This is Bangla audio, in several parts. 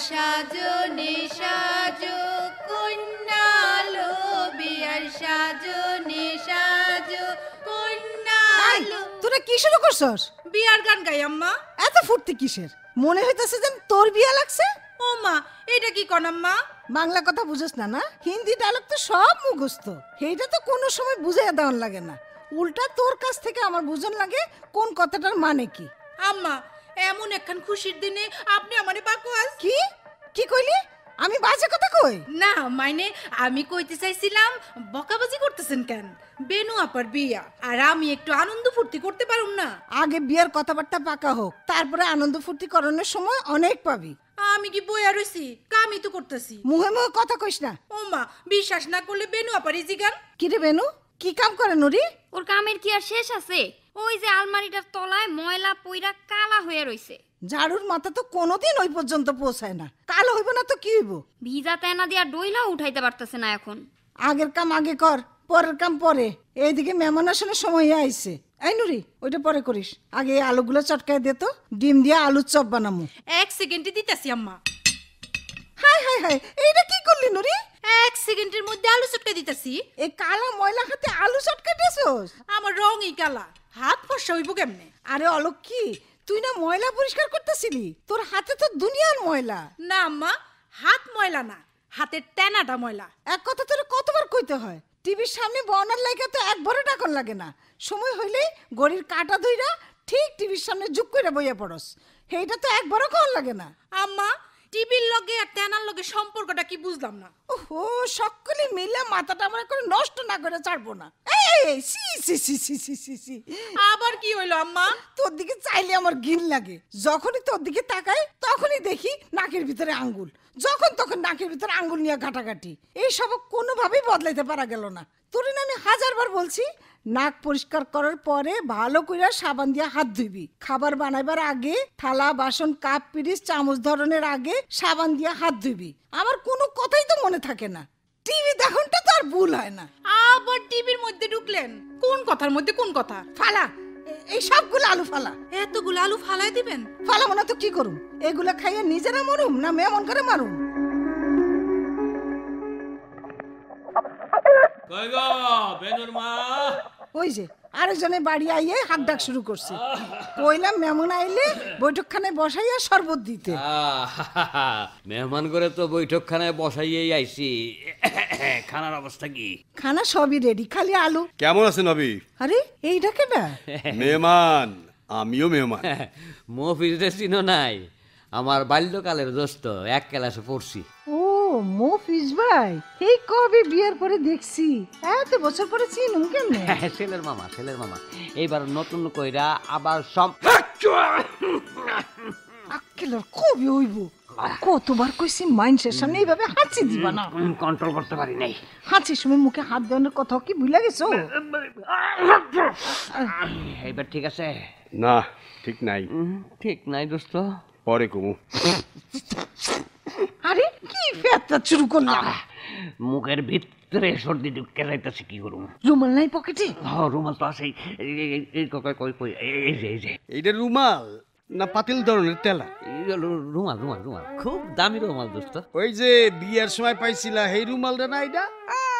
সাজনে সাজো কন্যা লো, বিয়ার সাজনে সাজো কন্যা লো। তোরা কি শুরু করছস? বিয়ার গান গাই আম্মা। এত ফুর্তি কিসের? মনে হইতাছে যেন তোর বিয়া লাগছে। ও মা, এটা কি কন আম্মা? বাংলা কথা বুঝছ না? না, হিন্দি ডায়লগ তো সব মুখস্থ। সেইটা তো কোনো সময় বুঝাইয়া দেওয়ার লাগে না, উল্টা তোর কাছ থেকে আমার বুঝন লাগে কোন কথাটার মানে কি। আম্মা, এমন একখান খুশির দিনে আপনি আমারে বাকওয়াজ কি কি কইলি? আমি বাজে কথা কই না, মানে আমি কইতে চাইছিলাম বকাবাজি করতেছেন কেন? বেনু আপার বিয়া, আর আমি একটু আনন্দ ফুর্তি করতে পারুম না? আগে বিয়ের কথাবার্তা পাকা হোক, তারপরে আনন্দ ফুর্তি করানোর সময় অনেক পাবি। আমি কি বইয়া রইছি? কামই তো করতেছি। মুহে মুহে কথা কইস না। ও মা, বিশ্বাস না করলে বেনু আপার এই জিগান। কি রে বেনু, কি কাম করে নুরি? ওর কামের কি আর শেষ আছে? ওই যে আলমারিটার তলায় ময়লা পইরা কালা হয়ে রইছে। ঝাড়ুর মাথা তো কোনোদিন ওই পর্যন্ত পৌঁছায় না, কালো হইব না তো কি হইব? ভিজা তেনা দিয়া ডইলা উঠাইতে পারতেছে না এখন। আগের কাম আগে কর, পরের কাম পরে। এইদিকে মেহমান আসানোর সময় আইছে। এই নুরি, ওইটা পরে করিস, আগে এই আলুগুলো চটকায় দে তো, ডিম দিয়ে আলুর চপ বানামু। 1 সেকেন্ডে দিতাছি আম্মা। হাই হাই হাই, এইটা কি করলি নুরি? 1 সেকেন্ডের মধ্যে আলু চটকা দিতাছি। এই কালা ময়লা হাতে আলু চটকাইতেছস? আমার রঙই কালা, হাত ফর্সা হইব কেমনে? আরে অলক, কি তুই না ময়লা পরিষ্কার করতেছিলি? তোর হাতে তো দুনিয়ার ময়লা। না আম্মা, হাত ময়লা না, হাতের টেনাটা ময়লা। এক কথা তোর কতবার কইতে হয়? টিভির সামনে বনার লাগে তো একবারও ডাকন লাগে না, সময় হইলেই ঘড়ির কাঁটা ধইরা ঠিক টিভির সামনে জুক কইরা বইয়া পড়স, সেইটা তো একবারও কর লাগে না। আম্মা, টিভির লগে আর টেনার লগে সম্পর্কটা কি বুঝলাম না। ওহো, সকলে মিলে মাথাটা আমার করে নষ্ট না করে ছাড়বো না। এই সি সি সি সি সি সি সি, আবার কি হইলো আম্মা? তোর দিকে চাইলে আমার ঘিন লাগে। যখনই তোর দিকে তাকাই তখনই দেখি নাকের ভিতরে আঙ্গুল, যখন তখন নাকের ভিতরে আঙ্গুল নিয়ে ঘাটাঘাটি। এইসব কোনোভাবেই বদলাইতে পারা গেল না। তোর না আমি 1000বার বলছি, নাক পরিষ্কার করার পরে ভালো করে সাবান দিয়ে হাত ধুইবি। খাবার বানাইবার আগে থালা বাসন কাপ পিরিচ চামচ ধরনের আগে সাবান দিয়ে হাত ধুইবি। আমার কোনো কথাই তো মনে থাকে না। টিভি দেখনটা তো আর ভুল হয় না। আবার টিভির মধ্যে ঢুকলেন? কোন কথার মধ্যে কোন কথা? ফালা, এই সবগুলো আলু ফালা। এতগুলো আলু ফালাই দিবেন? ফালা মনে তো কি করুম? এগুলা খাইয়ে নিজেরা মরুম না মেমন করে মারুম? কই গো বেনুর মা? ওই যে আরেকজনের বাড়ি আইয়ে হাত ডাক শুরু করছে। কইলাম মেমন আইলে বৈঠকখানায় বসাইয়া শরবত দিতে। মেহমান করে তো বৈঠকখানায় বসাইয়েই আইছি। খানার অবস্থা কি? খানা সবই রেডি, খালি আলু। কেমন আছেন নবী? আরে এইটা কেডা? মেহমান, আমিও মেহমান। মফিজ রে চিনো নাই? আমার বাল্যকালের দোস্ত, এক ক্লাসে পড়ছি। ও মফিজ ভাই, এই কবে বিয়ের পরে দেখছি, এত বছর পরে চিনুম কেমনে? ছেলের মামা, ছেলের মামা। এইবার নতুন কইরা আবার সব আক্কেলর কবে হইব? কতবার কইছি মাইন্সের সামনে এইভাবে হাঁচি দিবা না। কন্ট্রোল করতে পারি নাই। হাঁচির সময় মুখে হাত দেওয়ার কথা কি ভুলে গেছো? এইবার ঠিক আছে? না, ঠিক নাই। ঠিক নাই দোস্ত, পরে কমু। আরে কি ফেতা শুরু করলাম? মুখের ভিতরে সর্দি ঢুকে যাইতেছে, কি করুম? রুমাল নাই পকেটে? রুমাল তো আছে। এইটা রুমাল না পাতিল ধরনের তেলা? রুমাল রুমাল রুমাল, খুব দামি রুমাল দোস্ত। ওই যে বিয়ের সময় পাইছিলা সেই রুমালটা না এটা?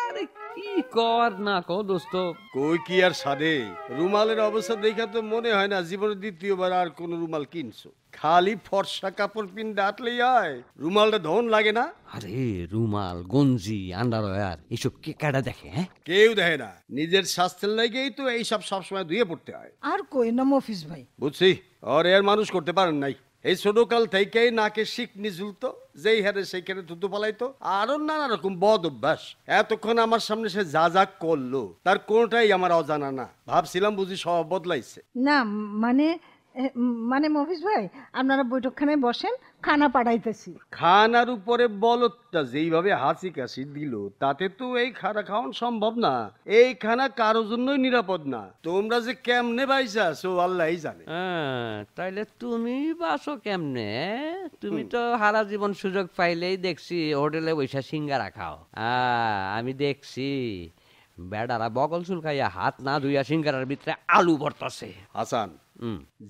আরে কি কর না কো দোস্ত। কই কি আর সাদে, রুমালের অবস্থা দেখা তো মনে হয় না জীবনে দ্বিতীয়বার আর কোন রুমাল কিনছো। খালি ফর্সা কাপড় পিন্ডা আটলেই হয়, রুমালটা ধন লাগে না? আরে রুমাল, গঞ্জি, আন্ডারওয়্যার এসব কে কাটা দেখে? হ্যাঁ, কেউ দেখে না। নিজের স্বাস্থ্যের লাগেই তো এইসব সবসময় ধুয়ে পড়তে হয়। আর কই না মফিজ ভাই, বুঝছি, আর এর মানুষ করতে পারেন নাই। এই ছোটকাল থেকেই নাকে শিকনি ঝুলতো, যেই হারে সেইখানে থুতু পালাইতো, আরো নানা রকম বদ অভ্যাস। এতক্ষণ আমার সামনে সে যা যা করলো তার কোনটাই আমার অজানা না। ভাবছিলাম বুঝি সব বদলাইছে। না মানে মানে মফিজ ভাই, আপনারা বৈঠকখানায় বসেন, খানা পাঠাইতেছি। খানার উপরে বলদটা যেইভাবে হাসি কাশি দিল, তাতে তো এই খানা খাওয়ান সম্ভব না। এই খানা কারোর জন্যই নিরাপদ না। তোমরা যে কেমনে বাইসা আছো আল্লাহই জানে। তাইলে তুমি বাসো কেমনে? তুমি তো সারা জীবন সুযোগ পাইলেই দেখছি হোটেলে বৈশা সিঙ্গারা খাও। আমি দেখছি বেড়ারা বগল চুলকাইয়া হাত না ধুইয়া সিঙ্গারার ভিতরে আলু ভরতাছে। হাসান,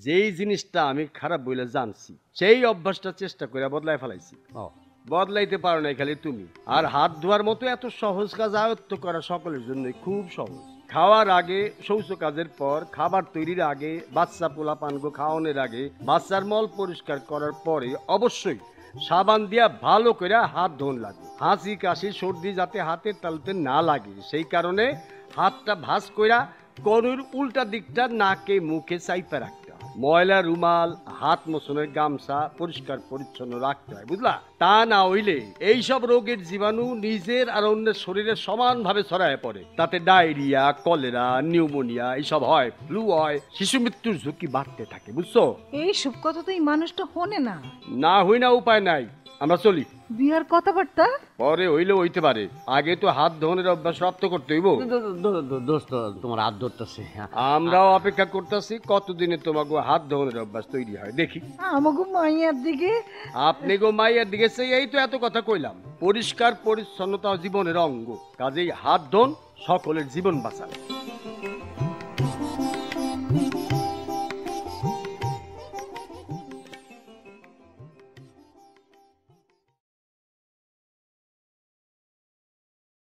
যেই জিনিসটা আমি খারাপ বলে জানছি সেই অভ্যাসটা চেষ্টা করে বদলায় ফেলাইছি। ও বদলাইতে পারো না খালি তুমি। আর হাত ধোয়ার মতো এত সহজ কাজ আয়ত্ত করা সকলের জন্য খুব সহজ। খাওয়ার আগে, শৌচ কাজের পর, খাবার তৈরির আগে, বাচ্চা পোলা পানগো খাওয়ানোর আগে, বাচ্চার মল পরিষ্কার করার পরে অবশ্যই সাবান দিয়া ভালো করে হাত ধোন লাগে। হাঁচি কাশি সর্দি যাতে হাতের তালুতে না লাগে সেই কারণে হাতটা ভাঁজ কইরা কনুর উল্টা দিকটা নাকে মুখে চাইপা রাখতে হয়। ময়লা রুমাল, হাত মোছনের গামছা পরিষ্কার পরিচ্ছন্ন রাখতে হয়, বুঝলা? তা না হইলে এইসব রোগের জীবাণু নিজের আর অন্যের শরীরে সমানভাবে ছড়ায় পড়ে। তাতে ডায়রিয়া, কলেরা, নিউমোনিয়া এইসব হয়, ফ্লু হয়, শিশু মৃত্যুর ঝুঁকি বাড়তে থাকে, বুঝছো? এইসব কথা তো এই মানুষটা শোনে না। না হই না উপায় নাই, আমরা চলি। বিয়ার কথাবার্তা পরে হইলেও হইতে পারে, আগে তো হাত ধোনের অভ্যাস রপ্ত করতে হইব। দোস্ত তোমার হাত ধরতেছে। আমরাও অপেক্ষা করতেছি কতদিনে তোমাকে হাত ধোনের অভ্যাস তৈরি হয় দেখি। আমাকে মাইয়ার দিকে আপনি গো মাইয়ার দিকে এই তো এত কথা কইলাম। পরিষ্কার পরিচ্ছন্নতা জীবনের অঙ্গ, কাজেই হাত ধোন সকলের জীবন বাঁচায়।